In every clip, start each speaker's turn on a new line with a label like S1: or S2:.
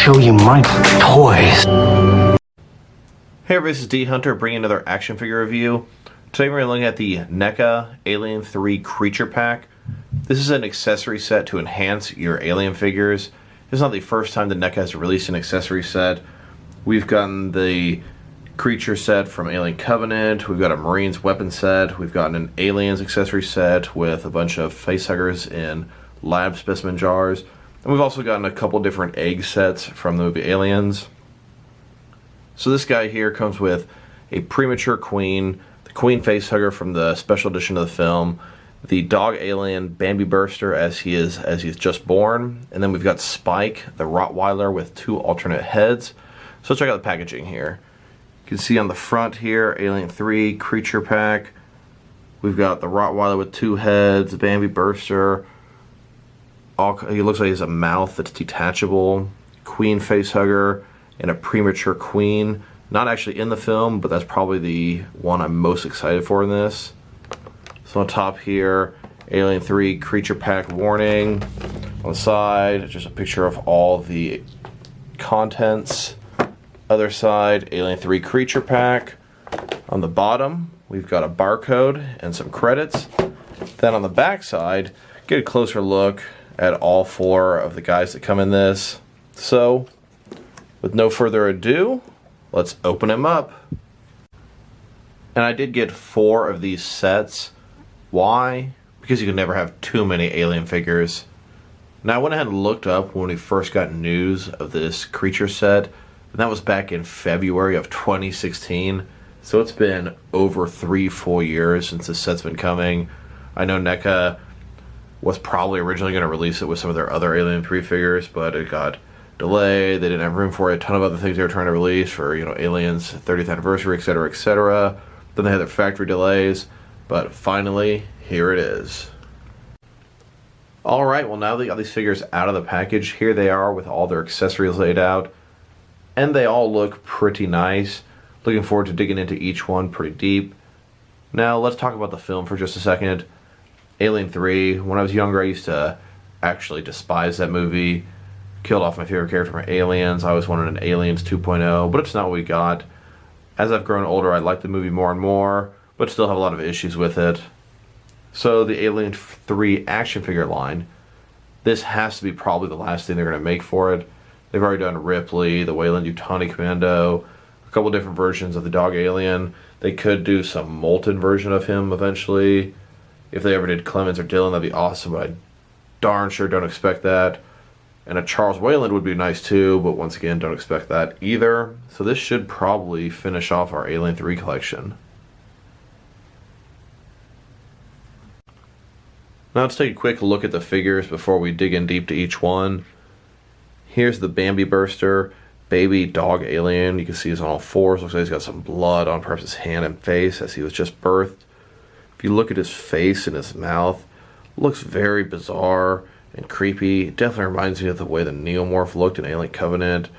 S1: show you my toys.
S2: Hey everybody, this is D Hunter bringing another action figure review. Today we're going to look at the Neca Alien 3 Creature Pack. This is an accessory set to enhance your alien figures. This is not the first time the Neca has released an accessory set. We've gotten the creature set from Alien Covenant, we've got a Marines weapon set, we've gotten an Aliens accessory set with a bunch of facehuggers in lab specimen jars, and we've also gotten a couple different egg sets from the movie Aliens. So this guy here comes with a Premature Queen, the Queen Facehugger from the special edition of the film, the dog alien Bambi Burster as he's just born, and then we've got Spike, the Rottweiler with two alternate heads. So check out the packaging here. You can see on the front here, Alien 3 Creature Pack. We've got the Rottweiler with two heads, Bambi Burster. He looks like he has a mouth that's detachable, Queen Facehugger, and a Premature Queen. Not actually in the film, but that's probably the one I'm most excited for in this. So on top here, Alien 3 Creature Pack warning. On the side, just a picture of all the contents. Other side, Alien 3 Creature Pack. On the bottom, we've got a barcode and some credits. Then on the back side, get a closer look at all four of the guys that come in this. So, with no further ado, let's open him up. And I did get 4 of these sets. Why? Because you can never have too many alien figures. Now I went ahead and looked up when we first got news of this creature set, and that was back in February of 2016. So it's been over 3 full years since this set's been coming. I know NECA was probably originally going to release it with some of their other Alien 3 figures, but it got delayed. They didn't have room for it. A ton of other things they were trying to release for, Aliens 30th anniversary, etc., etc. Then they had their factory delays, but finally, here it is. Alright, well now they got these figures out of the package. Here they are with all their accessories laid out, and they all look pretty nice. Looking forward to digging into each one pretty deep. Now, let's talk about the film for just a second. Alien 3, when I was younger, I used to actually despise that movie. Killed off my favorite character from Aliens. I always wanted an Aliens 2.0, but it's not what we got. As I've grown older, I like the movie more and more, but still have a lot of issues with it. So the Alien 3 action figure line, this has to be probably the last thing they're going to make for it. They've already done Ripley, the Weyland-Yutani Commando, a couple different versions of the dog alien. They could do some molten version of him eventually. If they ever did Clemens or Dylan, that'd be awesome, but I darn sure don't expect that. And a Charles Weyland would be nice too, but once again, don't expect that either. So this should probably finish off our Alien 3 collection. Now let's take a quick look at the figures before we dig in deep to each one. Here's the Bambi Burster, baby dog alien. You can see he's on all fours. Looks like he's got some blood on perhaps his hand and face as he was just birthed. If you look at his face and his mouth, looks very bizarre and creepy. It definitely reminds me of the way the Neomorph looked in Alien Covenant.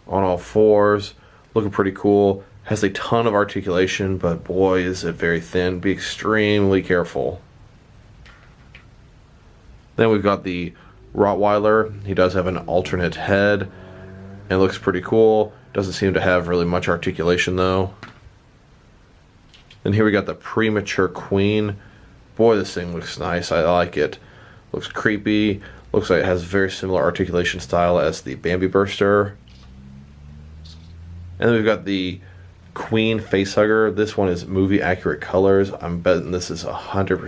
S2: On all fours, looking pretty cool. Has a ton of articulation, but boy is it very thin. Be extremely careful. Then we've got the Rottweiler. He does have an alternate head and looks pretty cool. Doesn't seem to have really much articulation though. Then here we got the Premature Queen. Boy, this thing looks nice. I like it. Looks creepy. Looks like it has very similar articulation style as the Bambi Burster. And then we've got the Queen Facehugger. This one is movie accurate colors. I'm betting this is 100%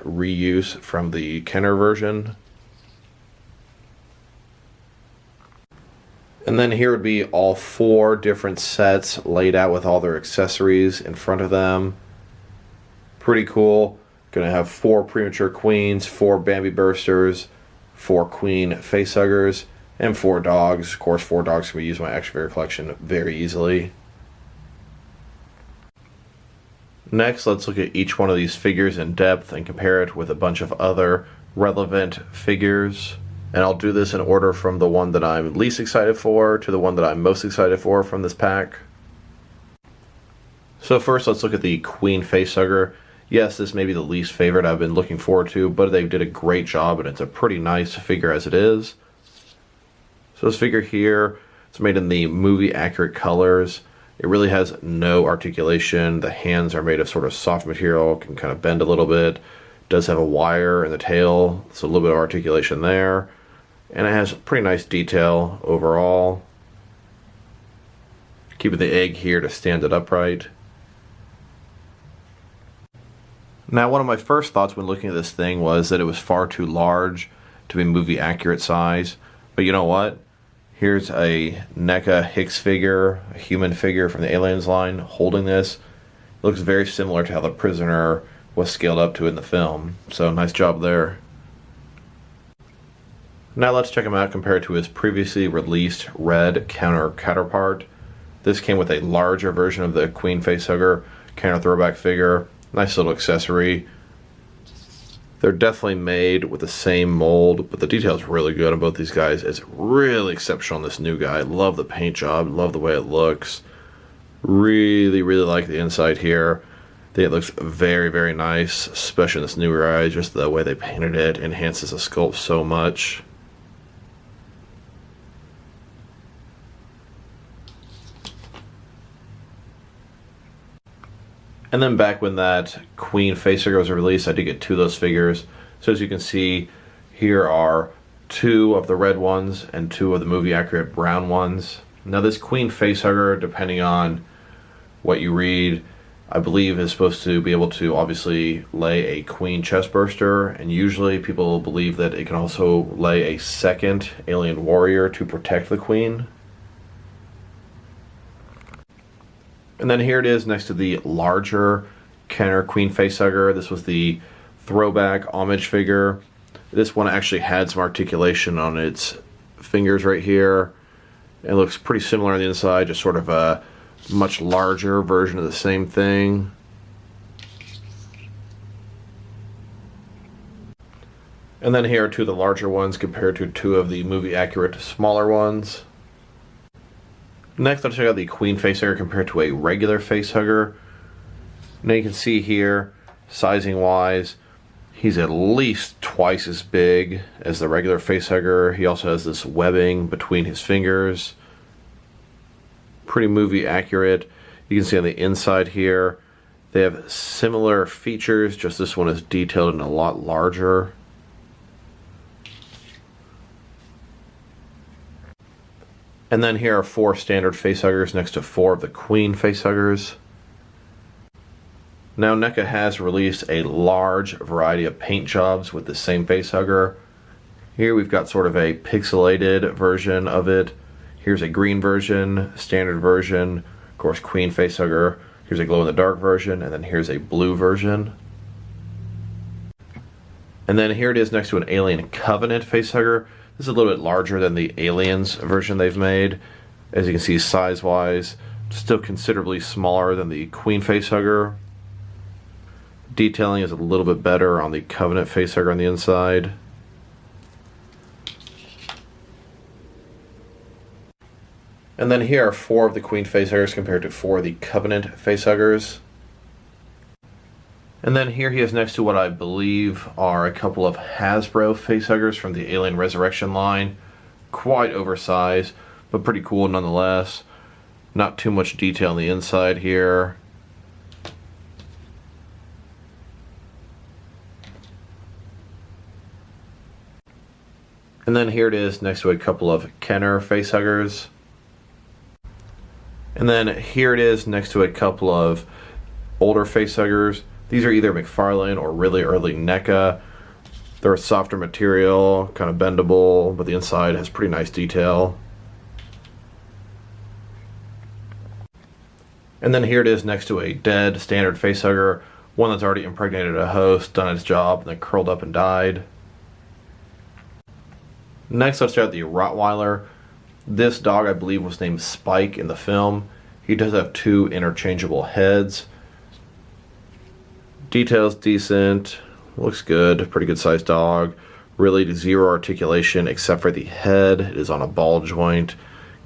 S2: reuse from the Kenner version. And then here would be all 4 different sets laid out with all their accessories in front of them. Pretty cool. Gonna have 4 Premature Queens, 4 Bambi Bursters, 4 Queen Facehuggers, and 4 dogs. Of course, 4 dogs can be used in my action figure collection very easily. Next, let's look at each one of these figures in depth and compare it with a bunch of other relevant figures. And I'll do this in order from the one that I'm least excited for to the one that I'm most excited for from this pack. So first, let's look at the Queen Facehugger. Yes, this may be the least favorite I've been looking forward to, but they did a great job, and it's a pretty nice figure as it is. So this figure here It's made in the movie accurate colors. It really has no articulation. The hands are made of sort of soft material, can kind of bend a little bit. It does have a wire in the tail, so a little bit of articulation there. And it has pretty nice detail overall. Keeping the egg here to stand it upright. Now, one of my first thoughts when looking at this thing was that it was far too large to be movie accurate size. But you know what? Here's a Neca Hicks figure, a human figure from the Aliens line, holding this. It looks very similar to how the prisoner was scaled up to in the film. So nice job there. Now let's check him out compared to his previously released red counterpart. This came with a larger version of the Queen Facehugger counter throwback figure. Nice little accessory. They're definitely made with the same mold, but the detail is really good on both these guys. It's really exceptional on this new guy. Love the paint job, love the way it looks. Really, really like the inside here. I think it looks very, very nice, especially in this newer guy. Just the way they painted it enhances the sculpt so much. And then back when that Queen Facehugger was released, I did get 2 of those figures. So as you can see, here are 2 of the red ones and 2 of the movie accurate brown ones. Now this Queen Facehugger, depending on what you read, I believe is supposed to be able to obviously lay a queen chestburster, and usually people believe that it can also lay a second alien warrior to protect the queen. And then here it is next to the larger Kenner Queen Facehugger. This was the throwback homage figure. This one actually had some articulation on its fingers right here. It looks pretty similar on the inside, just sort of a much larger version of the same thing. And then here are 2 of the larger ones compared to 2 of the movie accurate smaller ones. Next, I'll check out the Queen Facehugger compared to a regular Facehugger. Now you can see here, sizing wise, he's at least twice as big as the regular Facehugger. He also has this webbing between his fingers. Pretty movie accurate. You can see on the inside here, they have similar features, just this one is detailed and a lot larger. And then here are 4 standard facehuggers next to 4 of the Queen facehuggers. Now Neca has released a large variety of paint jobs with the same facehugger. Here we've got sort of a pixelated version of it. Here's a green version, standard version, of course Queen facehugger. Here's a glow-in-the-dark version, and then here's a blue version. And then here it is next to an Alien Covenant facehugger. This is a little bit larger than the Aliens version they've made. As you can see, size-wise, still considerably smaller than the Queen Facehugger. Detailing is a little bit better on the Covenant Facehugger on the inside. And then here are 4 of the Queen Facehuggers compared to 4 of the Covenant Facehuggers. And then here he is next to what I believe are a couple of Hasbro facehuggers from the Alien Resurrection line. Quite oversized, but pretty cool nonetheless. Not too much detail on the inside here. And then here it is next to a couple of Kenner facehuggers. And then here it is next to a couple of older facehuggers. These are either McFarlane or really early Neca. They're a softer material, kind of bendable, but the inside has pretty nice detail. And then here it is next to a dead standard facehugger, one that's already impregnated a host, done its job, and then curled up and died. Next, let's start the Rottweiler. This dog, I believe, was named Spike in the film. He does have 2 interchangeable heads. Detail's decent, looks good, pretty good sized dog. Really 0 articulation except for the head. It is on a ball joint,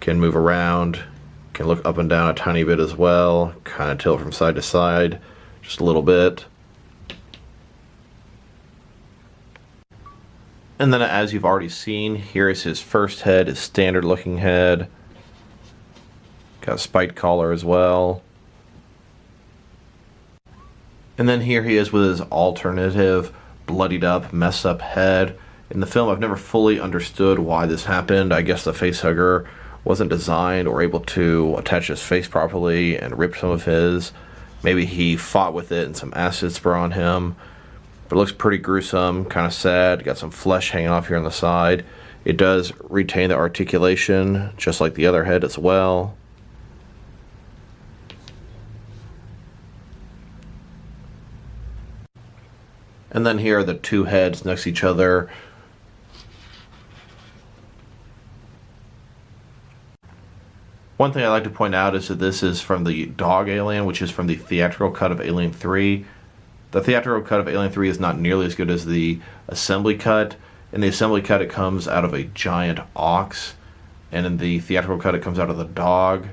S2: can move around, can look up and down a tiny bit as well, kind of tilt from side to side, just a little bit. And then as you've already seen, here is his first head, his standard looking head. Got a spiked collar as well. And then here he is with his alternative, bloodied up, messed up head. In the film, I've never fully understood why this happened. I guess the facehugger wasn't designed or able to attach his face properly and ripped some of his. Maybe he fought with it and some acid spray on him. But it looks pretty gruesome, kind of sad. Got some flesh hanging off here on the side. It does retain the articulation, just like the other head as well. And then here are the two heads next to each other. One thing I'd like to point out is that this is from the dog alien, which is from the theatrical cut of Alien 3. The theatrical cut of Alien 3 is not nearly as good as the assembly cut. In the assembly cut, it comes out of a giant ox, and in the theatrical cut, it comes out of the dog.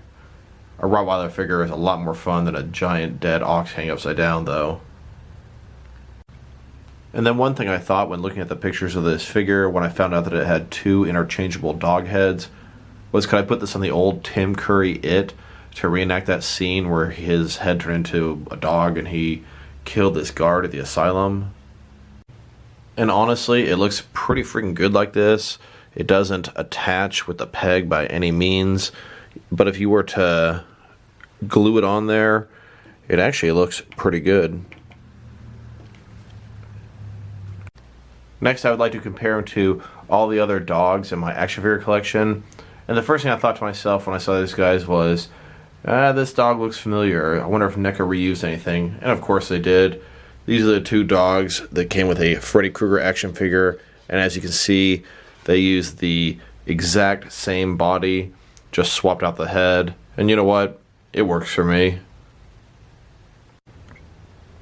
S2: A Rottweiler figure is a lot more fun than a giant dead ox hanging upside down, though. And then one thing I thought when looking at the pictures of this figure, when I found out that it had two interchangeable dog heads, was could I put this on the old Tim Curry It to reenact that scene where his head turned into a dog and he killed this guard at the asylum? And honestly, it looks pretty freaking good like this. It doesn't attach with the peg by any means, but if you were to glue it on there, it actually looks pretty good. Next, I would like to compare him to all the other dogs in my action figure collection. And the first thing I thought to myself when I saw these guys was, this dog looks familiar. I wonder if Neca reused anything. And of course they did. These are the two dogs that came with a Freddy Krueger action figure. And as you can see, they used the exact same body, just swapped out the head. And you know what? It works for me.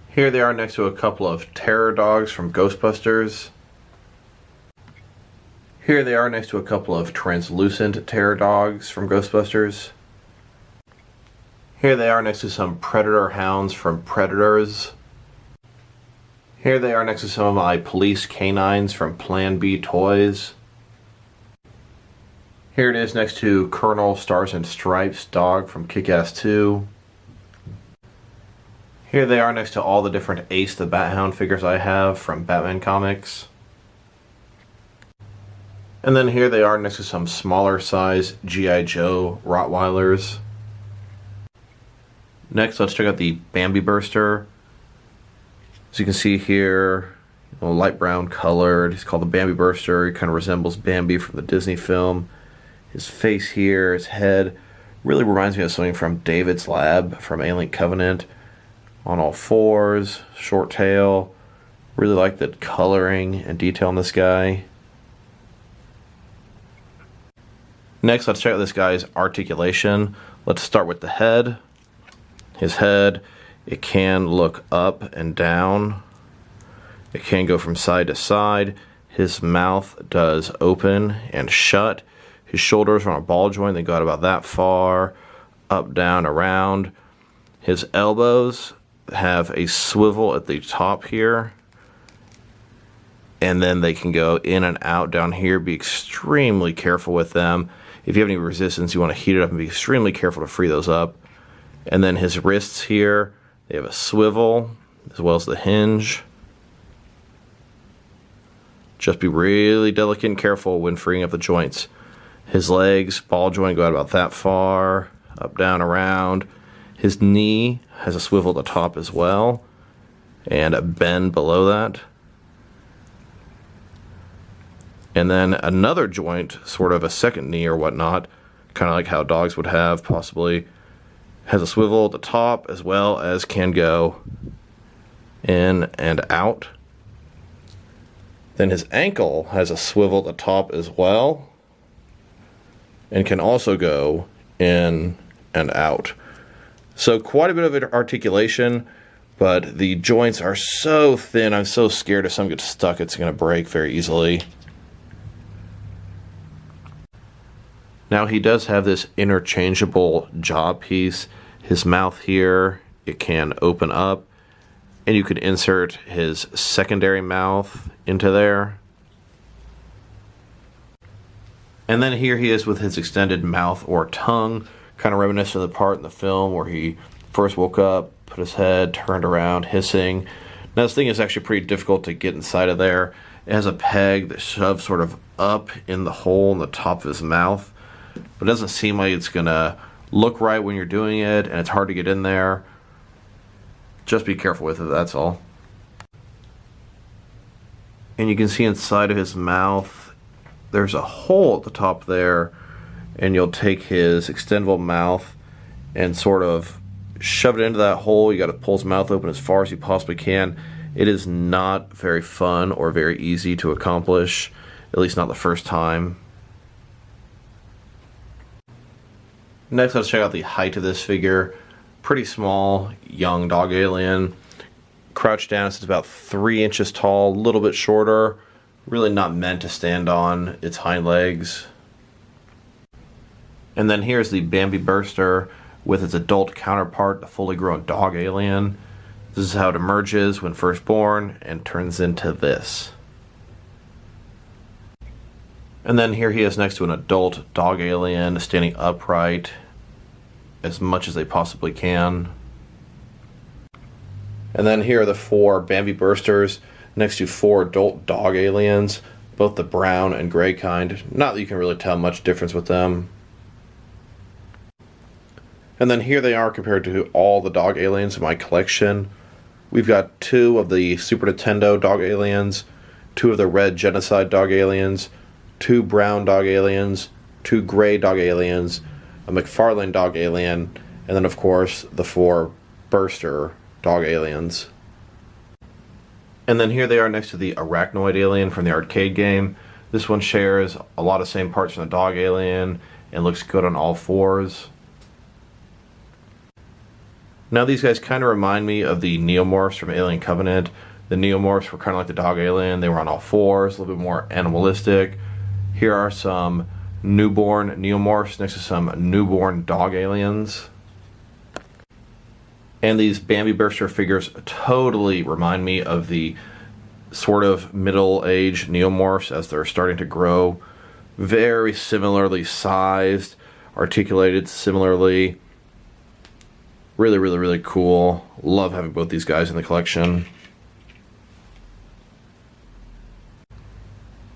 S2: Here they are next to a couple of terror dogs from Ghostbusters. Here they are next to a couple of translucent terror dogs from Ghostbusters. Here they are next to some predator hounds from Predators. Here they are next to some of my police canines from Plan B Toys. Here it is next to Colonel Stars and Stripes dog from Kick-Ass 2. Here they are next to all the different Ace the Bat Hound figures I have from Batman comics. And then here they are next to some smaller size G.I. Joe Rottweilers. Next, let's check out the Bambi Burster. As you can see here, light brown colored. He's called the Bambi Burster. He kind of resembles Bambi from the Disney film. His face here, his head, really reminds me of something from David's Lab from Alien Covenant. On all fours, short tail. Really like the coloring and detail on this guy. Next, let's check out this guy's articulation. Let's start with the head. His head, it can look up and down. It can go from side to side. His mouth does open and shut. His shoulders are on a ball joint. They go out about that far. Up, down, around. His elbows have a swivel at the top here. And then they can go in and out down here. Be extremely careful with them. If you have any resistance, you want to heat it up and be extremely careful to free those up. And then his wrists here, they have a swivel as well as the hinge. Just be really delicate and careful when freeing up the joints. His legs, ball joint, go out about that far, up, down, around. His knee has a swivel at the top as well, and a bend below that. And then another joint, sort of a second knee or whatnot, kind of like how dogs would have possibly, has a swivel at the top as well as can go in and out. Then his ankle has a swivel at the top as well and can also go in and out. So quite a bit of articulation, but the joints are so thin. I'm so scared if some gets stuck, it's going to break very easily. Now he does have this interchangeable jaw piece. His mouth here, it can open up, and you could insert his secondary mouth into there. And then here he is with his extended mouth or tongue. kind of reminiscent of the part in the film where he first woke up, put his head, turned around, hissing. Now this thing is actually pretty difficult to get inside of there. It has a peg that shoves sort of up in the hole in the top of his mouth, but it doesn't seem like it's going to look right when you're doing it, and it's hard to get in there. Just be careful with it, that's all. And you can see inside of his mouth, there's a hole at the top there, and you'll take his extendable mouth and sort of shove it into that hole. You got to pull his mouth open as far as you possibly can. It is not very fun or very easy to accomplish, at least not the first time. Next, let's check out the height of this figure. Pretty small, young dog alien. Crouched down, it's about 3 inches tall, a little bit shorter. Really not meant to stand on its hind legs. And then here's the Bambi Burster with its adult counterpart, the fully grown dog alien. This is how it emerges when first born and turns into this. And then here he is next to an adult dog alien standing upright as much as they possibly can. And then here are the 4 Bambi Bursters next to 4 adult dog aliens, both the brown and gray kind. Not that you can really tell much difference with them. And then here they are compared to all the dog aliens in my collection. We've got 2 of the Super Nintendo dog aliens, 2 of the red genocide dog aliens, 2 brown dog aliens, 2 gray dog aliens, a McFarlane dog alien, and then of course the 4 Burster dog aliens. And then here they are next to the arachnoid alien from the arcade game. This one shares a lot of same parts from the dog alien and looks good on all 4s. Now these guys kind of remind me of the Neomorphs from Alien Covenant. The Neomorphs were kind of like the dog alien. They were on all 4s, a little bit more animalistic. Here are some newborn Neomorphs next to some newborn dog aliens. And these Bambi Burster figures totally remind me of the sort of middle-aged Neomorphs as they're starting to grow. Very similarly sized, articulated similarly. Really, really, really cool. Love having both these guys in the collection.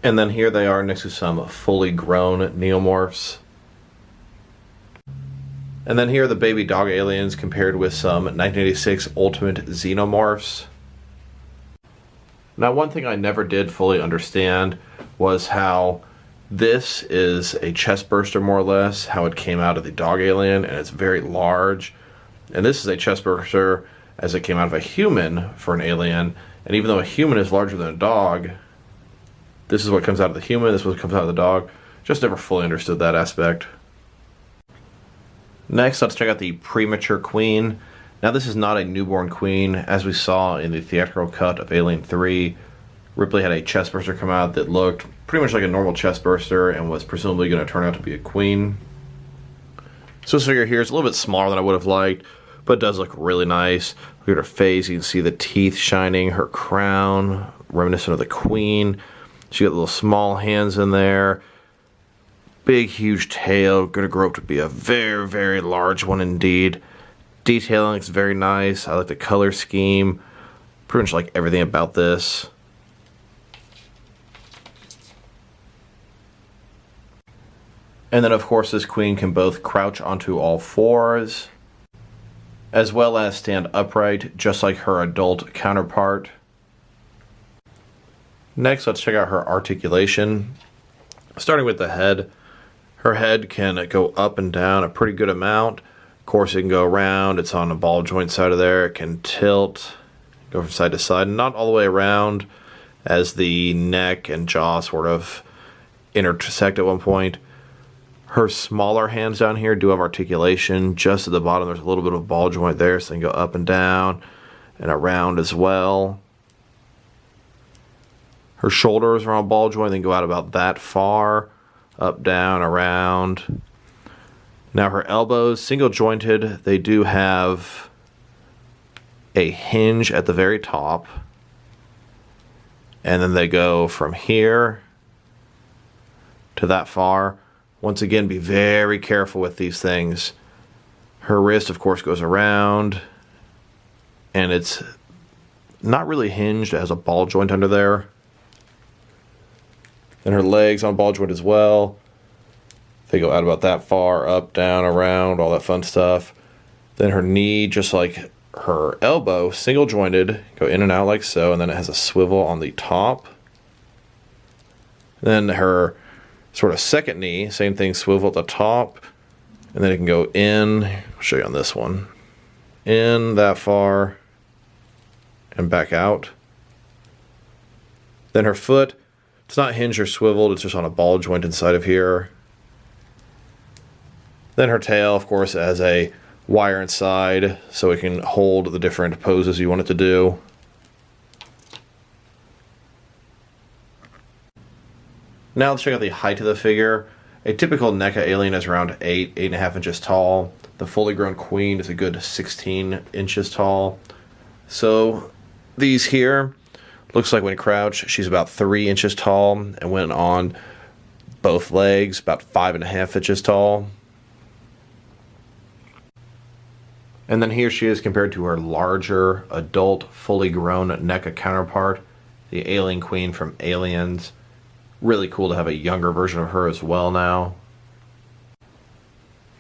S2: And then here they are next to some fully grown Neomorphs. And then here are the baby dog aliens compared with some 1986 Ultimate Xenomorphs. Now one thing I never did fully understand was how this is a chest burster more or less, how it came out of the dog alien, and it's very large. And this is a chest burster as it came out of a human for an alien. And even though a human is larger than a dog, this is what comes out of the human, this is what comes out of the dog. Just never fully understood that aspect. Next, let's check out the Premature Queen. Now this is not a newborn queen. As we saw in the theatrical cut of Alien 3, Ripley had a chest burster come out that looked pretty much like a normal chest burster and was presumably going to turn out to be a queen. So this figure here is a little bit smaller than I would have liked, but it does look really nice. Look at her face, you can see the teeth shining, her crown, reminiscent of the queen. She got little small hands in there. Big, huge tail, gonna grow up to be a very, very large one indeed. Detailing is very nice. I like the color scheme. Pretty much like everything about this. And then of course this queen can both crouch onto all 4s, as well as stand upright, just like her adult counterpart. Next, let's check out her articulation. Starting with the head. Her head can go up and down a pretty good amount. Of course, it can go around. It's on a ball joint side of there. It can tilt, go from side to side, not all the way around, as the neck and jaw sort of intersect at one point. Her smaller hands down here do have articulation. Just at the bottom, there's a little bit of ball joint there, so they can go up and down and around as well. Her shoulders are on a ball joint. They can go out about that far. Up, down, around. Now her elbows, single jointed, they do have a hinge at the very top. And then they go from here to that far. Once again, be very careful with these things. Her wrist, of course, goes around, and it's not really hinged. It has a ball joint under there. And her legs on a ball joint as well. They go out about that far, up, down, around, all that fun stuff. Then her knee, just like her elbow, single jointed, go in and out like so, and then it has a swivel on the top. Then her sort of second knee, same thing, swivel at the top, and then it can go in. I'll show you on this one. In that far and back out. Then her foot, it's not hinged or swiveled, it's just on a ball joint inside of here. Then her tail, of course, has a wire inside so it can hold the different poses you want it to do. Now let's check out the height of the figure. A typical Neca alien is around 8.5 inches tall. The fully grown queen is a good 16 inches tall. So these here, looks like when crouched, she's about 3 inches tall, and when on both legs, about 5.5 inches tall. And then here she is compared to her larger, adult, fully grown Neca counterpart, the alien queen from Aliens. Really cool to have a younger version of her as well now.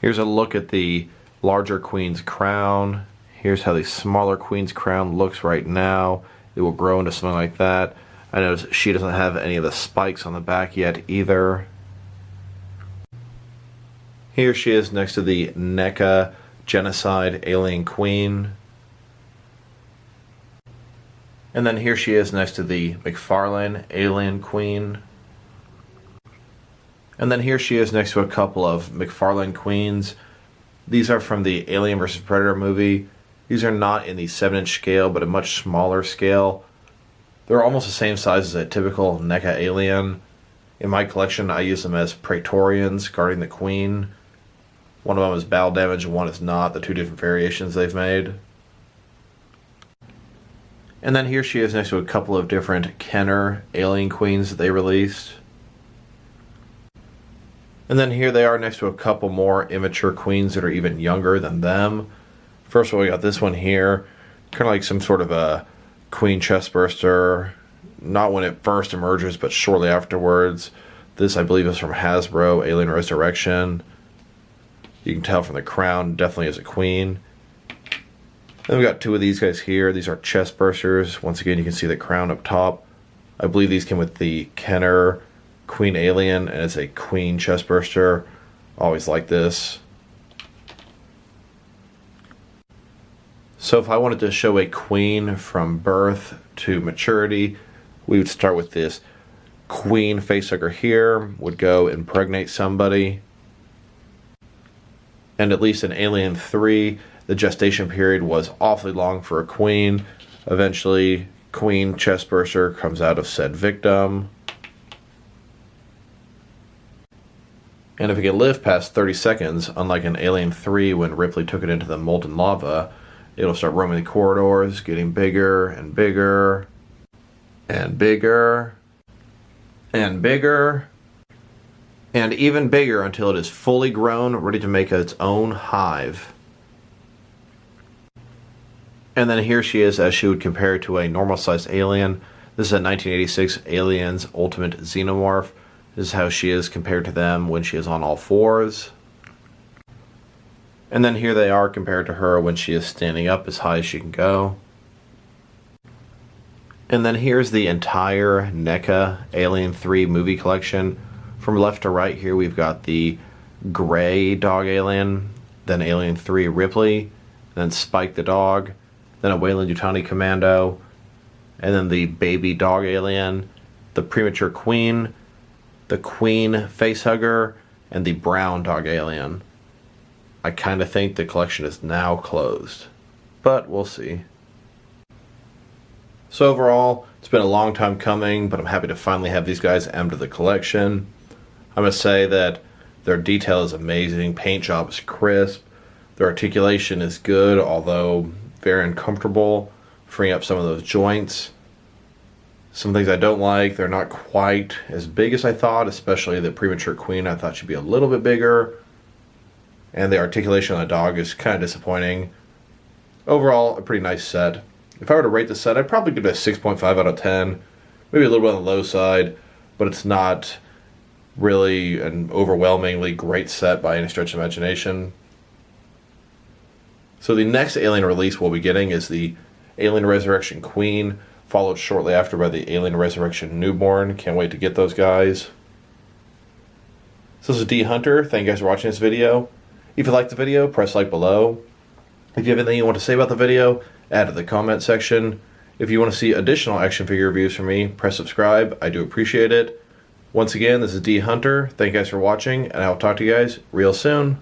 S2: Here's a look at the larger queen's crown. Here's how the smaller queen's crown looks right now. It will grow into something like that. I notice she doesn't have any of the spikes on the back yet either. Here she is next to the Neca Genocide Alien Queen. And then here she is next to the McFarlane Alien Queen. And then here she is next to a couple of McFarlane Queens. These are from the Alien vs. Predator movie. These are not in the 7-inch scale, but a much smaller scale. They're almost the same size as a typical Neca alien. In my collection, I use them as Praetorians guarding the Queen. One of them is battle damage and one is not, the two different variations they've made. And then here she is next to a couple of different Kenner Alien Queens that they released. And then here they are next to a couple more immature queens that are even younger than them. First of all, we got this one here, kind of like some sort of a queen chestburster. Not when it first emerges, but shortly afterwards. This, I believe, is from Hasbro, Alien Resurrection. You can tell from the crown, definitely is a queen. Then we got two of these guys here. These are chestbursters. Once again, you can see the crown up top. I believe these came with the Kenner Queen Alien, and it's a queen chestburster. Always like this. So if I wanted to show a queen from birth to maturity, we would start with this queen facehugger here, would go impregnate somebody. And at least in Alien 3, the gestation period was awfully long for a queen. Eventually, queen chestburster comes out of said victim. And if it can live past 30 seconds, unlike in Alien 3 when Ripley took it into the molten lava, it'll start roaming the corridors, getting bigger and bigger and bigger and bigger and even bigger until it is fully grown, ready to make its own hive. And then here she is as she would compare to a normal-sized alien. This is a 1986 Aliens Ultimate Xenomorph. This is how she is compared to them when she is on all fours. And then here they are compared to her when she is standing up as high as she can go. And then here's the entire Neca Alien 3 movie collection. From left to right here we've got the gray dog alien, then Alien 3 Ripley, then Spike the dog, then a Weyland-Yutani commando, and then the baby dog alien, the Premature Queen, the Queen Facehugger, and the brown dog alien. I kind of think the collection is now closed, but we'll see. So overall, it's been a long time coming, but I'm happy to finally have these guys added to the collection. I must say that their detail is amazing, paint job is crisp, their articulation is good, although very uncomfortable, freeing up some of those joints. Some things I don't like, they're not quite as big as I thought, especially the Premature Queen. I thought she'd be a little bit bigger. and the articulation on the dog is kind of disappointing. Overall, a pretty nice set. If I were to rate the set, I'd probably give it a 6.5 out of 10. Maybe a little bit on the low side, but it's not really an overwhelmingly great set by any stretch of imagination. So the next Alien release we'll be getting is the Alien Resurrection Queen, followed shortly after by the Alien Resurrection Newborn. Can't wait to get those guys. So this is D Hunter. Thank you guys for watching this video. If you liked the video, press like below. If you have anything you want to say about the video, add to the comment section. If you want to see additional action figure reviews from me, press subscribe. I do appreciate it. Once again, this is D Hunter. Thank you guys for watching, and I'll talk to you guys real soon.